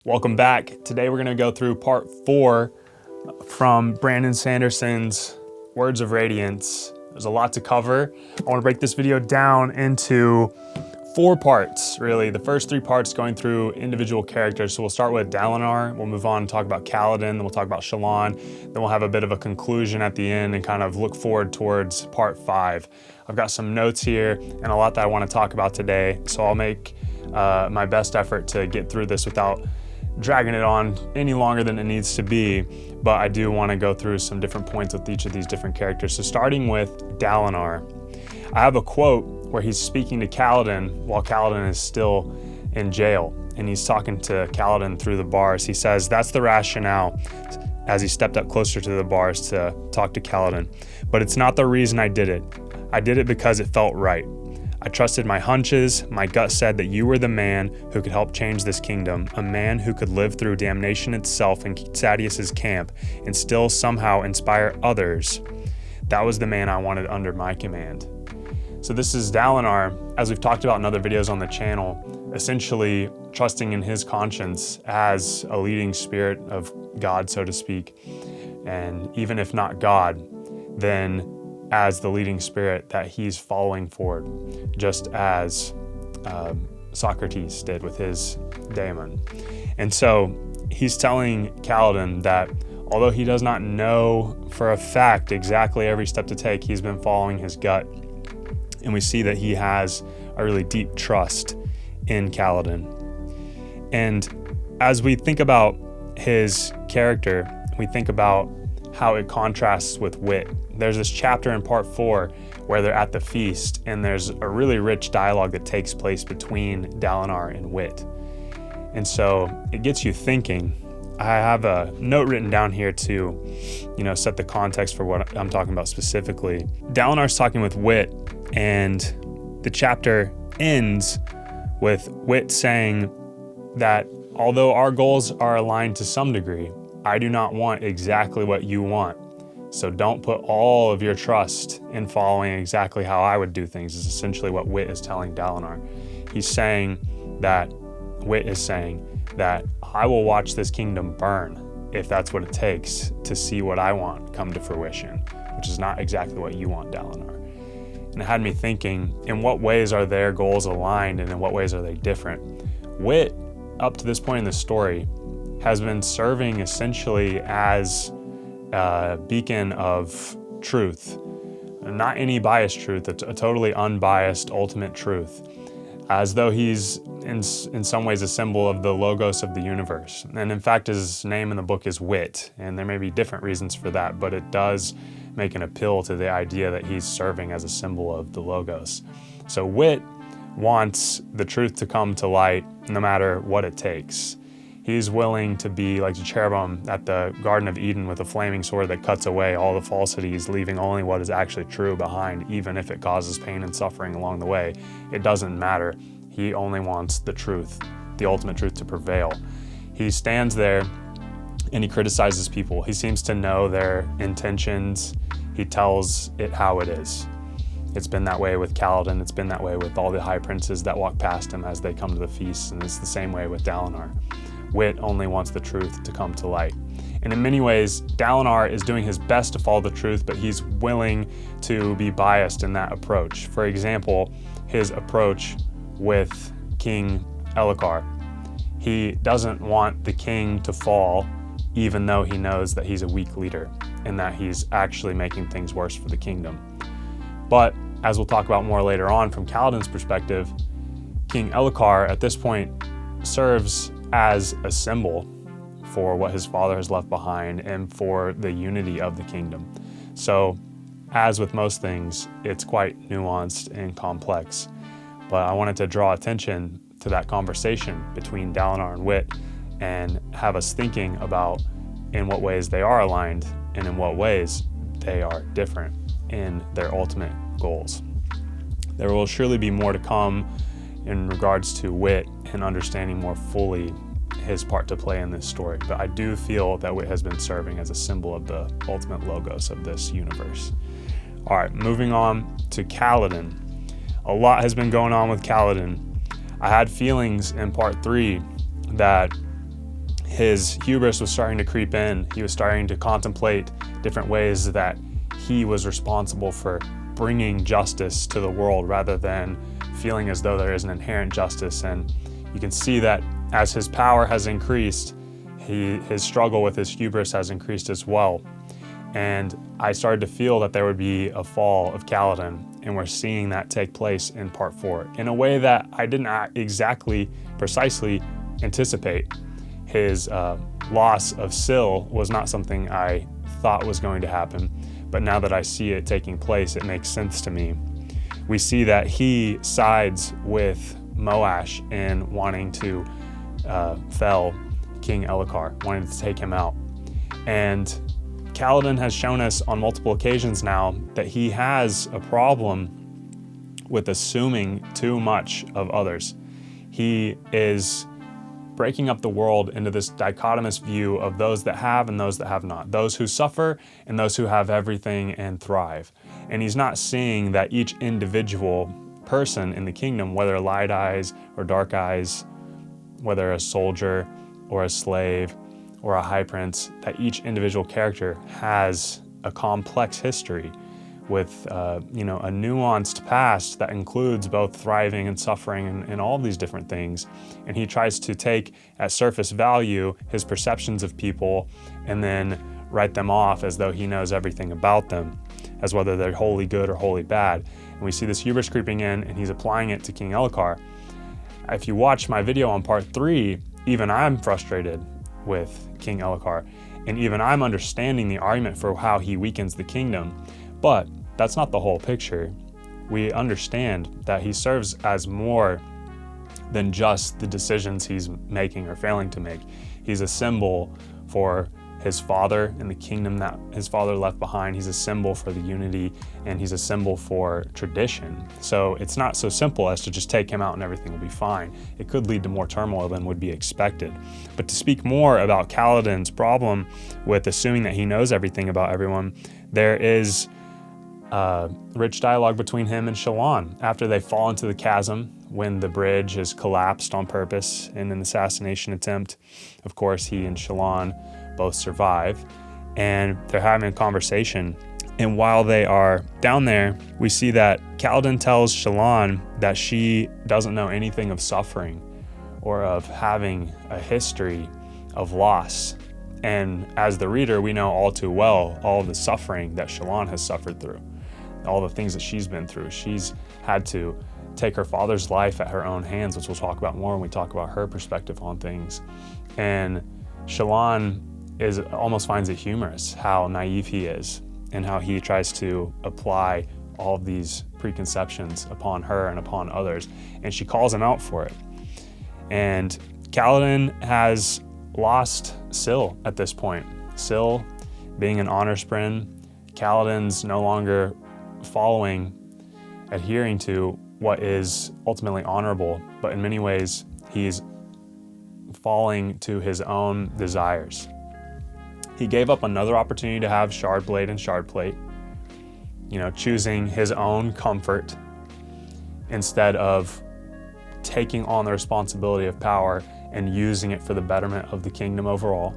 Welcome back. Today we're going to go through part 4 from Brandon Sanderson's Words of Radiance. There's a lot to cover. I want to break this video down into 4 parts, really. The first 3 parts going through individual characters. So we'll start with Dalinar, we'll move on and talk about Kaladin, then we'll talk about Shallan, then we'll have a bit of a conclusion at the end and kind of look forward towards part 5. I've got some notes here and a lot that I want to talk about today, so I'll make my best effort to get through this without dragging it on any longer than it needs to be, but I do want to go through some different points with each of these different characters. So starting with Dalinar, I have a quote where he's speaking to Kaladin while Kaladin is still in jail, and he's talking to Kaladin through the bars. He says, "That's the rationale," as he stepped up closer to the bars to talk to Kaladin, "but it's not the reason I did it. I did it because it felt right. I trusted my hunches. My gut said that you were the man who could help change this kingdom, a man who could live through damnation itself in Sadeas's camp and still somehow inspire others. That was the man I wanted under my command." So this is Dalinar, as we've talked about in other videos on the channel, essentially trusting in his conscience as a leading spirit of God, so to speak. And even if not God, then as the leading spirit that he's following forward, just as Socrates did with his daemon. And so he's telling Kaladin that although he does not know for a fact exactly every step to take, he's been following his gut. And we see that he has a really deep trust in Kaladin. And as we think about his character, we think about how it contrasts with Wit. There's this chapter in part 4 where they're at the feast, and there's a really rich dialogue that takes place between Dalinar and Wit. And so it gets you thinking. I have a note written down here to, set the context for what I'm talking about specifically. Dalinar's talking with Wit, and the chapter ends with Wit saying that although our goals are aligned to some degree, I do not want exactly what you want. So don't put all of your trust in following exactly how I would do things, is essentially what Wit is telling Dalinar. Wit is saying that I will watch this kingdom burn if that's what it takes to see what I want come to fruition, which is not exactly what you want, Dalinar. And it had me thinking, in what ways are their goals aligned and in what ways are they different? Wit, up to this point in the story, has been serving essentially as a beacon of truth, not any biased truth, a totally unbiased ultimate truth, as though he's in some ways a symbol of the logos of the universe. And in fact, his name in the book is Wit, and there may be different reasons for that, but it does make an appeal to the idea that he's serving as a symbol of the logos. So Wit wants the truth to come to light no matter what it takes. He's willing to be like the cherubim at the Garden of Eden with a flaming sword that cuts away all the falsities, leaving only what is actually true behind, even if it causes pain and suffering along the way. It doesn't matter. He only wants the truth, the ultimate truth, to prevail. He stands there and he criticizes people. He seems to know their intentions. He tells it how it is. It's been that way with Kaladin. It's been that way with all the high princes that walk past him as they come to the feast, and it's the same way with Dalinar. Wit only wants the truth to come to light. And in many ways, Dalinar is doing his best to follow the truth, but he's willing to be biased in that approach. For example, his approach with King Elhokar. He doesn't want the king to fall, even though he knows that he's a weak leader and that he's actually making things worse for the kingdom. But as we'll talk about more later on from Kaladin's perspective, King Elhokar at this point serves as a symbol for what his father has left behind and for the unity of the kingdom. So, as with most things, it's quite nuanced and complex. But I wanted to draw attention to that conversation between Dalinar and Wit and have us thinking about in what ways they are aligned and in what ways they are different in their ultimate goals. There will surely be more to come in regards to Wit and understanding more fully his part to play in this story, but I do feel that Wit has been serving as a symbol of the ultimate logos of this universe. All right, moving on to Kaladin. A lot has been going on with Kaladin. I had feelings in part 3 that his hubris was starting to creep in. He was starting to contemplate different ways that he was responsible for bringing justice to the world rather than feeling as though there is an inherent justice. And you can see that as his power has increased, his struggle with his hubris has increased as well. And I started to feel that there would be a fall of Kaladin, and we're seeing that take place in part 4 in a way that I didn't exactly, precisely anticipate. His loss of Syl was not something I thought was going to happen, but now that I see it taking place, it makes sense to me. We see that he sides with Moash in wanting to fell King Elhokar, wanting to take him out. And Kaladin has shown us on multiple occasions now that he has a problem with assuming too much of others. He is breaking up the world into this dichotomous view of those that have and those that have not, those who suffer and those who have everything and thrive. And he's not seeing that each individual person in the kingdom, whether light eyes or dark eyes, whether a soldier or a slave or a high prince, that each individual character has a complex history with a nuanced past that includes both thriving and suffering and all of these different things. And he tries to take at surface value his perceptions of people and then write them off as though he knows everything about them, as whether they're wholly good or wholly bad. And we see this hubris creeping in, and he's applying it to King Elhokar. If you watch my video on part 3, even I'm frustrated with King Elhokar, and even I'm understanding the argument for how he weakens the kingdom. But that's not the whole picture. We understand that he serves as more than just the decisions he's making or failing to make. He's a symbol for his father and the kingdom that his father left behind. He's a symbol for the unity, and he's a symbol for tradition. So it's not so simple as to just take him out and everything will be fine. It could lead to more turmoil than would be expected. But to speak more about Kaladin's problem with assuming that he knows everything about everyone, there is rich dialogue between him and Shallan after they fall into the chasm when the bridge has collapsed on purpose in an assassination attempt. Of course, he and Shallan both survive, and they're having a conversation. And while they are down there, we see that Kaladin tells Shallan that she doesn't know anything of suffering or of having a history of loss. And as the reader, we know all too well all of the suffering that Shallan has suffered through, all the things that she's been through. She's had to take her father's life at her own hands, which we'll talk about more when we talk about her perspective on things. And Shallan almost finds it humorous how naive he is and how he tries to apply all of these preconceptions upon her and upon others. And she calls him out for it. And Kaladin has lost Syl at this point. Syl being an honor spren, Kaladin's no longer adhering to what is ultimately honorable, but in many ways, he's falling to his own desires. He gave up another opportunity to have Shardblade and Shardplate, choosing his own comfort instead of taking on the responsibility of power and using it for the betterment of the kingdom overall.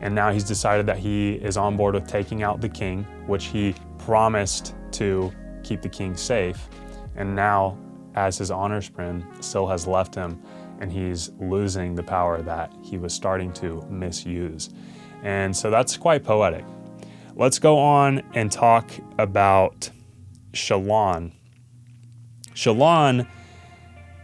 And now he's decided that he is on board with taking out the king, which he promised to keep the king safe. And now, as his honor spren, Syl has left him, and he's losing the power that he was starting to misuse. And so that's quite poetic. Let's go on and talk about Shallan. Shallan,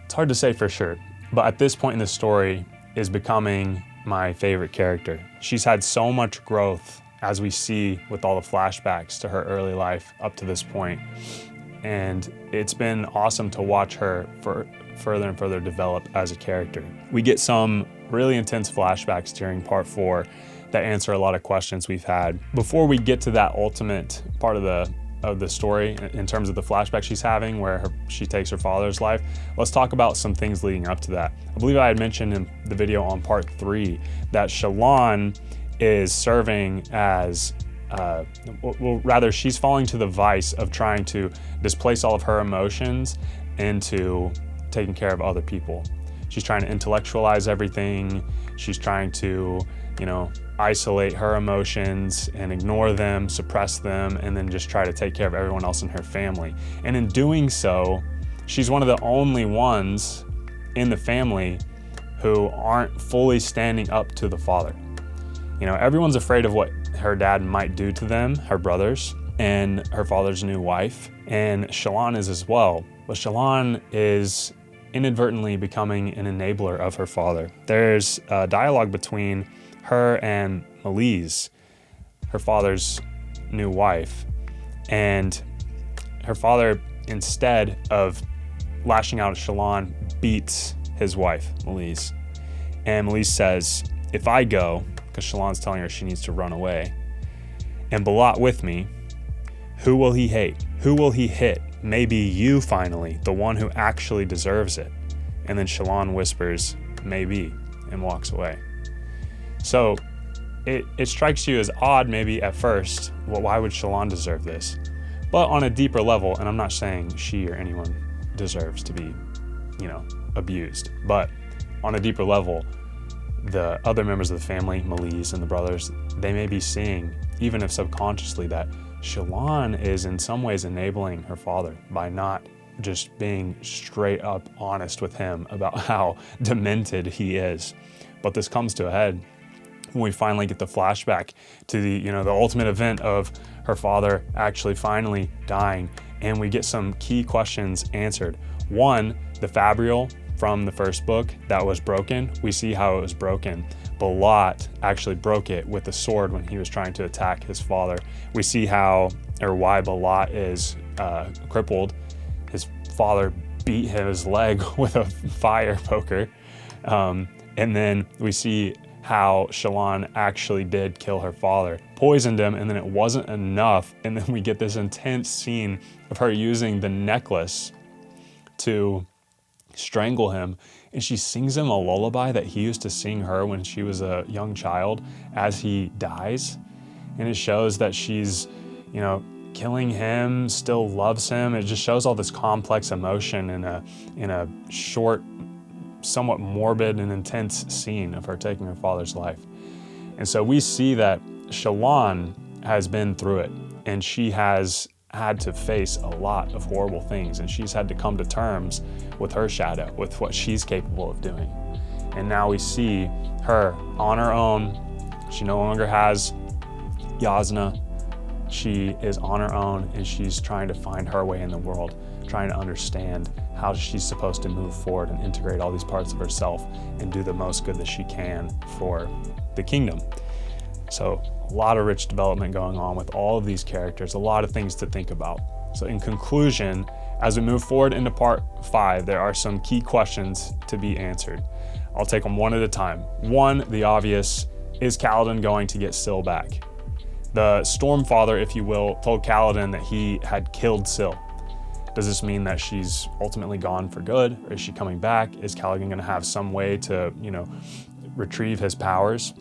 it's hard to say for sure, but at this point in the story is becoming my favorite character. She's had so much growth, as we see with all the flashbacks to her early life up to this point. And it's been awesome to watch her further and further develop as a character. We get some really intense flashbacks during part 4 that answer a lot of questions we've had. Before we get to that ultimate part of the story in terms of the flashback she's having where she takes her father's life, let's talk about some things leading up to that. I believe I had mentioned in the video on part 3 that Shallan is serving as rather she's falling to the vice of trying to displace all of her emotions into taking care of other people. She's trying to intellectualize everything. She's trying to, isolate her emotions and ignore them, suppress them, and then just try to take care of everyone else in her family. And in doing so, she's one of the only ones in the family who aren't fully standing up to the father. Everyone's afraid of what her dad might do to them, her brothers, and her father's new wife. And Shallan is as well. But Shallan is inadvertently becoming an enabler of her father. There's a dialogue between her and Melise, her father's new wife. And her father, instead of lashing out at Shallan, beats his wife, Melise. And Melise says, if I go, because Shallan's telling her she needs to run away, and Balat with me, who will he hate? Who will he hit? Maybe you finally, the one who actually deserves it. And then Shallan whispers, maybe, and walks away. So it strikes you as odd maybe at first. Well, why would Shallan deserve this? But on a deeper level, and I'm not saying she or anyone deserves to be, abused, but on a deeper level, the other members of the family, Melise and the brothers, they may be seeing, even if subconsciously, that Shallan is in some ways enabling her father by not just being straight up honest with him about how demented he is. But this comes to a head when we finally get the flashback to the ultimate event of her father actually finally dying, and we get some key questions answered. One, the fabrial from the first book that was broken, we see how it was broken. Balat actually broke it with a sword when he was trying to attack his father. We see how, or why Balat is crippled. His father beat his leg with a fire poker. And then we see how Shallan actually did kill her father, poisoned him, and then it wasn't enough. And then we get this intense scene of her using the necklace to strangle him, and she sings him a lullaby that he used to sing her when she was a young child as he dies. And it shows that she's, killing him, still loves him. It just shows all this complex emotion in a short, somewhat morbid and intense scene of her taking her father's life. And so we see that Shallan has been through it, and she has had to face a lot of horrible things, and she's had to come to terms with her shadow, with what she's capable of doing. And now we see her on her own. She no longer has Yasna. She is on her own, and she's trying to find her way in the world, trying to understand how she's supposed to move forward and integrate all these parts of herself and do the most good that she can for the kingdom. So a lot of rich development going on with all of these characters, a lot of things to think about. So in conclusion, as we move forward into part 5, there are some key questions to be answered. I'll take them one at a time. One, the obvious, is Kaladin going to get Syl back? The Stormfather, if you will, told Kaladin that he had killed Syl. Does this mean that she's ultimately gone for good, or is she coming back? Is Kaladin going to have some way to, retrieve his powers?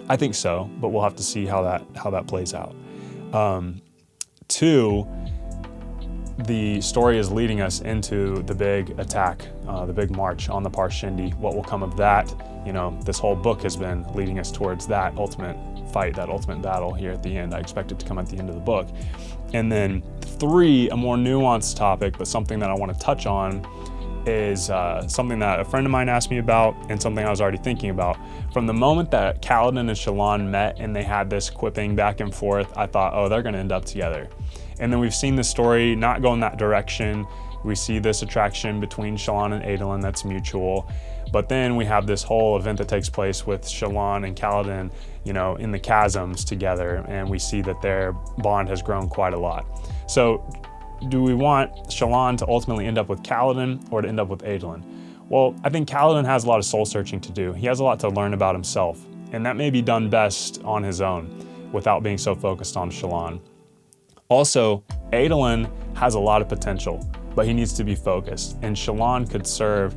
I think so, but we'll have to see how that plays out. 2, the story is leading us into the big attack, the big march on the Parshendi. What will come of that? This whole book has been leading us towards that ultimate fight, that ultimate battle here at the end. I expect it to come at the end of the book. And then 3, a more nuanced topic, but something that I want to touch on, is something that a friend of mine asked me about and something I was already thinking about. From the moment that Kaladin and Shallan met and they had this quipping back and forth, I thought, oh, they're going to end up together. And then we've seen the story not go in that direction. We see this attraction between Shallan and Adolin that's mutual. But then we have this whole event that takes place with Shallan and Kaladin, in the chasms together, and we see that their bond has grown quite a lot. So do we want Shallan to ultimately end up with Kaladin or to end up with Adolin? Well, I think Kaladin has a lot of soul searching to do. He has a lot to learn about himself, and that may be done best on his own without being so focused on Shallan. Also, Adolin has a lot of potential, but he needs to be focused, and Shallan could serve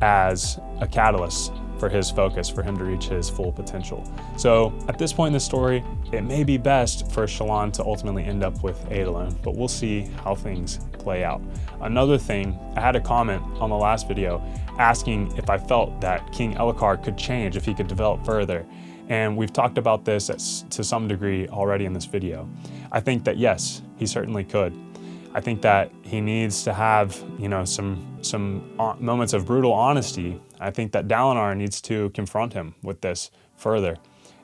as a catalyst for his focus, for him to reach his full potential. So at this point in the story, it may be best for Shallan to ultimately end up with Adolin, but we'll see how things play out. Another thing, I had a comment on the last video asking if I felt that King Elhokar could change, if he could develop further. And we've talked about this to some degree already in this video. I think that yes, he certainly could. I think that he needs to have, you know, some moments of brutal honesty. I think that Dalinar needs to confront him with this further.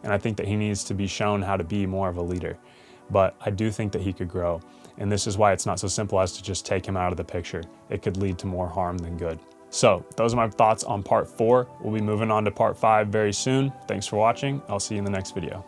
And I think that he needs to be shown how to be more of a leader. But I do think that he could grow. And this is why it's not so simple as to just take him out of the picture. It could lead to more harm than good. So those are my thoughts on part 4. We'll be moving on to part 5 very soon. Thanks for watching. I'll see you in the next video.